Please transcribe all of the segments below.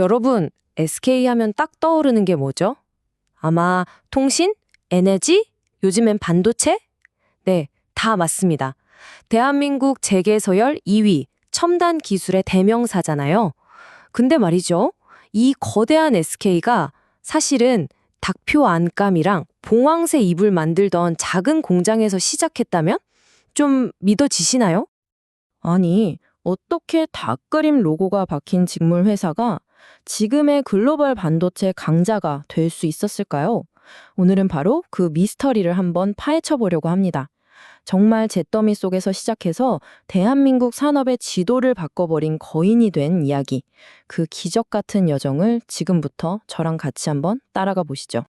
여러분, SK 하면 딱 떠오르는 게 뭐죠? 아마 통신? 에너지? 요즘엔 반도체? 네, 다 맞습니다. 대한민국 재계서열 2위, 첨단 기술의 대명사잖아요. 근데 말이죠. 이 거대한 SK가 사실은 닭표 안감이랑 봉황새 이불 만들던 작은 공장에서 시작했다면? 좀 믿어지시나요? 아니, 어떻게 닭그림 로고가 박힌 직물 회사가 지금의 글로벌 반도체 강자가 될 수 있었을까요? 오늘은 바로 그 미스터리를 한번 파헤쳐 보려고 합니다. 정말 잿더미 속에서 시작해서 대한민국 산업의 지도를 바꿔버린 거인이 된 이야기, 그 기적 같은 여정을 지금부터 저랑 같이 한번 따라가 보시죠.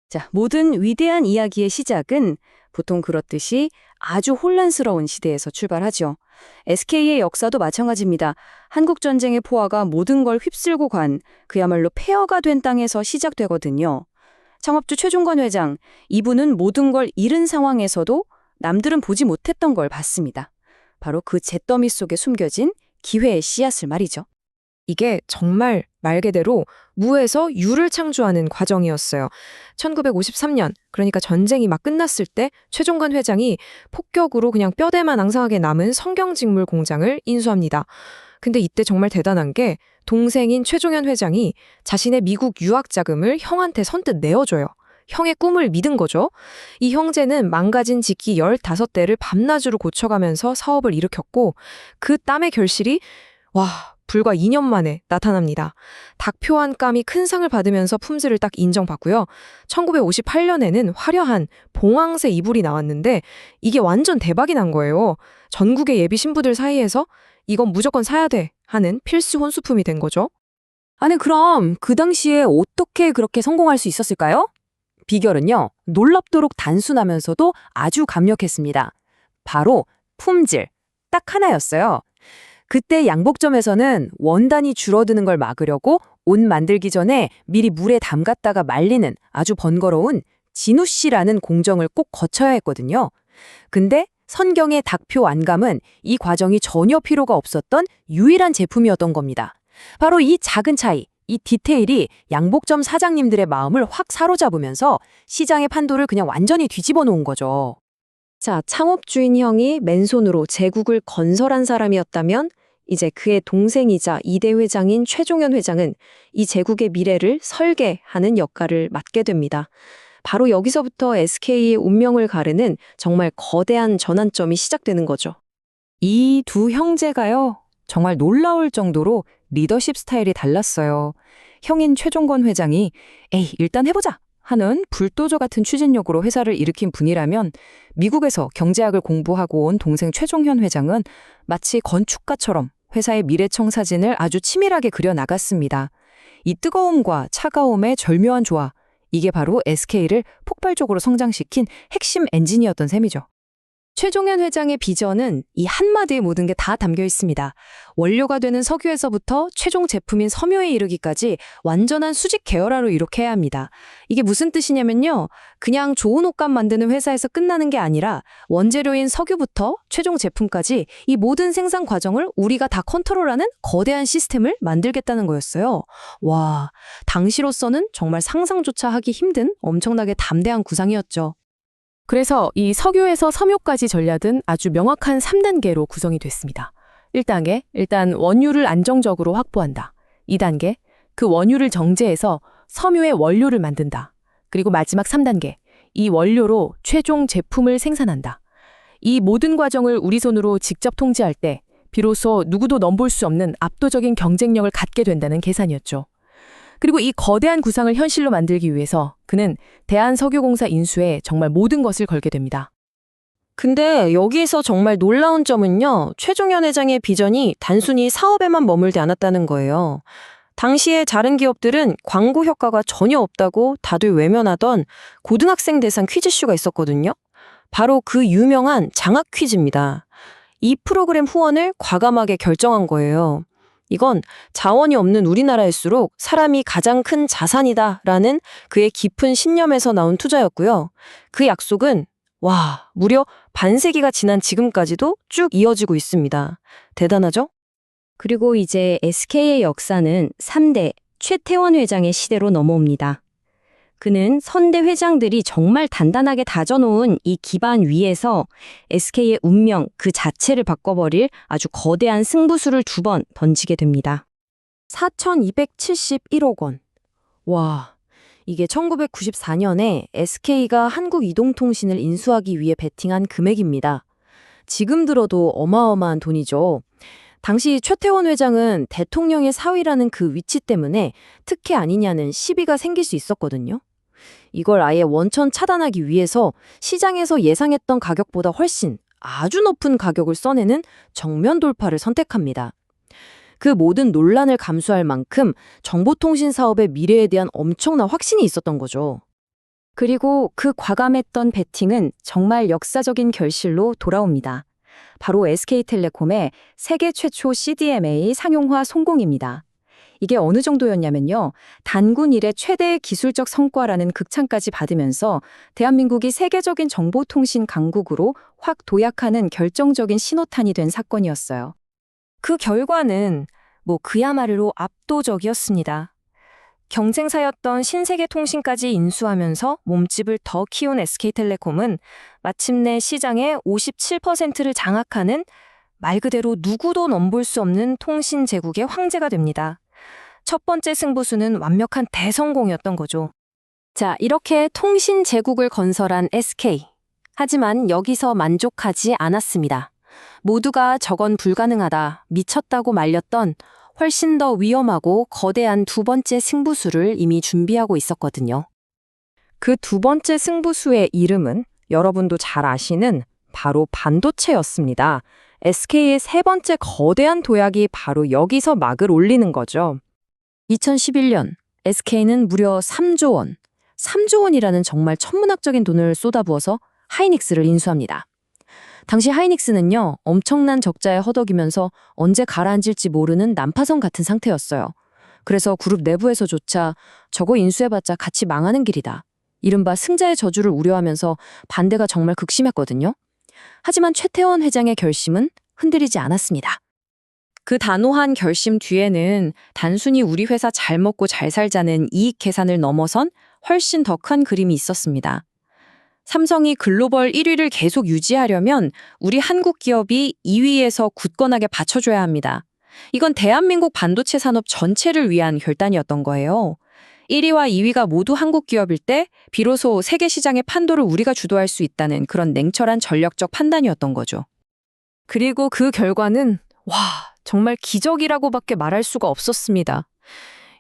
자, 모든 위대한 이야기의 시작은 보통 그렇듯이 아주 혼란스러운 시대에서 출발하죠. SK의 역사도 마찬가지입니다. 한국전쟁의 포화가 모든 걸 휩쓸고 간 그야말로 폐허가 된 땅에서 시작되거든요. 창업주 최종건 회장, 이분은 모든 걸 잃은 상황에서도 남들은 보지 못했던 걸 봤습니다. 바로 그 잿더미 속에 숨겨진 기회의 씨앗을 말이죠. 이게 정말 말 그대로 무에서 유를 창조하는 과정이었어요. 1953년, 그러니까 전쟁이 막 끝났을 때 최종건 회장이 폭격으로 그냥 뼈대만 앙상하게 남은 성경직물 공장을 인수합니다. 근데 이때 정말 대단한 게 동생인 최종현 회장이 자신의 미국 유학 자금을 형한테 선뜻 내어줘요. 형의 꿈을 믿은 거죠. 이 형제는 망가진 직기 15대를 밤낮으로 고쳐가면서 사업을 일으켰고 그 땀의 결실이 불과 2년 만에 나타납니다. 닭표 한 감이 큰 상을 받으면서 품질을 딱 인정받고요. 1958년에는 화려한 봉황새 이불이 나왔는데 이게 완전 대박이 난 거예요. 전국의 예비 신부들 사이에서 이건 무조건 사야 돼 하는 필수 혼수품이 된 거죠. 아니, 그럼 그 당시에 어떻게 그렇게 성공할 수 있었을까요? 비결은요, 놀랍도록 단순하면서도 아주 강력했습니다. 바로 품질, 딱 하나였어요. 그때 양복점에서는 원단이 줄어드는 걸 막으려고 옷 만들기 전에 미리 물에 담갔다가 말리는 아주 번거로운 진우씨라는 공정을 꼭 거쳐야 했거든요. 근데 선경의 닭표 안감은 이 과정이 전혀 필요가 없었던 유일한 제품이었던 겁니다. 바로 이 작은 차이, 이 디테일이 양복점 사장님들의 마음을 확 사로잡으면서 시장의 판도를 그냥 완전히 뒤집어 놓은 거죠. 자, 창업주인 형이 맨손으로 제국을 건설한 사람이었다면 이제 그의 동생이자 2대 회장인 최종현 회장은 이 제국의 미래를 설계하는 역할을 맡게 됩니다. 바로 여기서부터 SK의 운명을 가르는 정말 거대한 전환점이 시작되는 거죠. 이 두 형제가요, 정말 놀라울 정도로 리더십 스타일이 달랐어요. 형인 최종건 회장이 에이, 일단 해보자 하는 불도저 같은 추진력으로 회사를 일으킨 분이라면 미국에서 경제학을 공부하고 온 동생 최종현 회장은 마치 건축가처럼 회사의 미래청사진을 아주 치밀하게 그려나갔습니다. 이 뜨거움과 차가움의 절묘한 조화, 이게 바로 SK를 폭발적으로 성장시킨 핵심 엔진이었던 셈이죠. 최종현 회장의 비전은 이 한마디에 모든 게 다 담겨 있습니다. 원료가 되는 석유에서부터 최종 제품인 섬유에 이르기까지 완전한 수직 계열화로 이렇게 해야 합니다. 이게 무슨 뜻이냐면요. 그냥 좋은 옷감 만드는 회사에서 끝나는 게 아니라 원재료인 석유부터 최종 제품까지 이 모든 생산 과정을 우리가 다 컨트롤하는 거대한 시스템을 만들겠다는 거였어요. 와, 당시로서는 정말 상상조차 하기 힘든 엄청나게 담대한 구상이었죠. 그래서 이 석유에서 섬유까지 전략은 아주 명확한 3단계로 구성이 됐습니다. 1단계, 일단 원유를 안정적으로 확보한다. 2단계, 그 원유를 정제해서 섬유의 원료를 만든다. 그리고 마지막 3단계, 이 원료로 최종 제품을 생산한다. 이 모든 과정을 우리 손으로 직접 통제할 때 비로소 누구도 넘볼 수 없는 압도적인 경쟁력을 갖게 된다는 계산이었죠. 그리고 이 거대한 구상을 현실로 만들기 위해서 그는 대한석유공사 인수에 정말 모든 것을 걸게 됩니다. 근데 여기에서 정말 놀라운 점은요, 최종현 회장의 비전이 단순히 사업에만 머물지 않았다는 거예요. 당시에 다른 기업들은 광고 효과가 전혀 없다고 다들 외면하던 고등학생 대상 퀴즈쇼가 있었거든요. 바로 그 유명한 장학 퀴즈입니다. 이 프로그램 후원을 과감하게 결정한 거예요. 이건 자원이 없는 우리나라일수록 사람이 가장 큰 자산이다라는 그의 깊은 신념에서 나온 투자였고요. 그 약속은 무려 반세기가 지난 지금까지도 쭉 이어지고 있습니다. 대단하죠? 그리고 이제 SK의 역사는 3대 최태원 회장의 시대로 넘어옵니다. 그는 선대 회장들이 정말 단단하게 다져놓은 이 기반 위에서 SK의 운명 그 자체를 바꿔버릴 아주 거대한 승부수를 2번 던지게 됩니다. 4,271억 원. 와, 이게 1994년에 SK가 한국이동통신을 인수하기 위해 베팅한 금액입니다. 지금 들어도 어마어마한 돈이죠. 당시 최태원 회장은 대통령의 사위라는 그 위치 때문에 특혜 아니냐는 시비가 생길 수 있었거든요. 이걸 아예 원천 차단하기 위해서 시장에서 예상했던 가격보다 훨씬 아주 높은 가격을 써내는 정면 돌파를 선택합니다. 그 모든 논란을 감수할 만큼 정보통신 사업의 미래에 대한 엄청난 확신이 있었던 거죠. 그리고 그 과감했던 베팅은 정말 역사적인 결실로 돌아옵니다. 바로 SK텔레콤의 세계 최초 CDMA 상용화 성공입니다. 이게 어느 정도였냐면요. 단군 이래 최대의 기술적 성과라는 극찬까지 받으면서 대한민국이 세계적인 정보통신 강국으로 확 도약하는 결정적인 신호탄이 된 사건이었어요. 그 결과는 그야말로 압도적이었습니다. 경쟁사였던 신세계통신까지 인수하면서 몸집을 더 키운 SK텔레콤은 마침내 시장의 57%를 장악하는 말 그대로 누구도 넘볼 수 없는 통신 제국의 황제가 됩니다. 첫 번째 승부수는 완벽한 대성공이었던 거죠. 자, 이렇게 통신 제국을 건설한 SK. 하지만 여기서 만족하지 않았습니다. 모두가 저건 불가능하다, 미쳤다고 말렸던 훨씬 더 위험하고 거대한 2번째 승부수를 이미 준비하고 있었거든요. 그 2번째 승부수의 이름은 여러분도 잘 아시는 바로 반도체였습니다. SK의 3번째 거대한 도약이 바로 여기서 막을 올리는 거죠. 2011년 SK는 무려 3조 원, 3조 원이라는 정말 천문학적인 돈을 쏟아부어서 하이닉스를 인수합니다. 당시 하이닉스는요, 엄청난 적자에 허덕이면서 언제 가라앉을지 모르는 난파선 같은 상태였어요. 그래서 그룹 내부에서조차 저거 인수해봤자 같이 망하는 길이다, 이른바 승자의 저주를 우려하면서 반대가 정말 극심했거든요. 하지만 최태원 회장의 결심은 흔들리지 않았습니다. 그 단호한 결심 뒤에는 단순히 우리 회사 잘 먹고 잘 살자는 이익 계산을 넘어선 훨씬 더 큰 그림이 있었습니다. 삼성이 글로벌 1위를 계속 유지하려면 우리 한국 기업이 2위에서 굳건하게 받쳐줘야 합니다. 이건 대한민국 반도체 산업 전체를 위한 결단이었던 거예요. 1위와 2위가 모두 한국 기업일 때 비로소 세계 시장의 판도를 우리가 주도할 수 있다는 그런 냉철한 전략적 판단이었던 거죠. 그리고 그 결과는 정말 기적이라고밖에 말할 수가 없었습니다.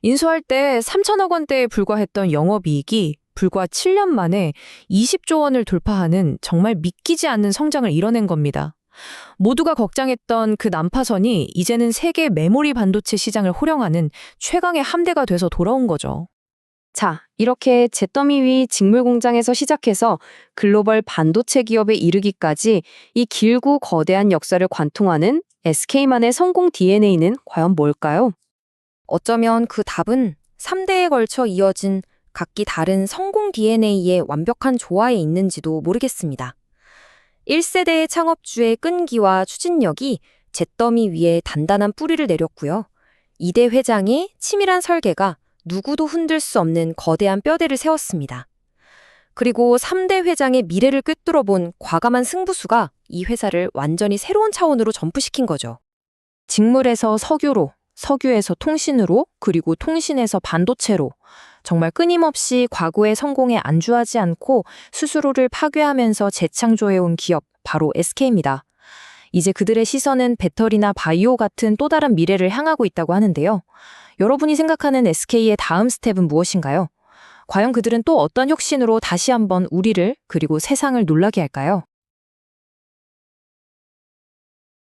인수할 때 3천억 원대에 불과했던 영업이익이 불과 7년 만에 20조 원을 돌파하는 정말 믿기지 않는 성장을 이뤄낸 겁니다. 모두가 걱정했던 그 난파선이 이제는 세계 메모리 반도체 시장을 호령하는 최강의 함대가 돼서 돌아온 거죠. 자, 이렇게 잿더미 위 직물 공장에서 시작해서 글로벌 반도체 기업에 이르기까지 이 길고 거대한 역사를 관통하는 SK만의 성공 DNA는 과연 뭘까요? 어쩌면 그 답은 3대에 걸쳐 이어진 각기 다른 성공 DNA의 완벽한 조화에 있는지도 모르겠습니다. 1세대의 창업주의 끈기와 추진력이 잿더미 위에 단단한 뿌리를 내렸고요. 2대 회장의 치밀한 설계가 누구도 흔들 수 없는 거대한 뼈대를 세웠습니다. 그리고 3대 회장의 미래를 꿰뚫어본 과감한 승부수가 이 회사를 완전히 새로운 차원으로 점프시킨 거죠. 직물에서 석유로, 석유에서 통신으로, 그리고 통신에서 반도체로 정말 끊임없이 과거의 성공에 안주하지 않고 스스로를 파괴하면서 재창조해온 기업, 바로 SK입니다. 이제 그들의 시선은 배터리나 바이오 같은 또 다른 미래를 향하고 있다고 하는데요. 여러분이 생각하는 SK의 다음 스텝은 무엇인가요? 과연 그들은 또 어떤 혁신으로 다시 한번 우리를 그리고 세상을 놀라게 할까요?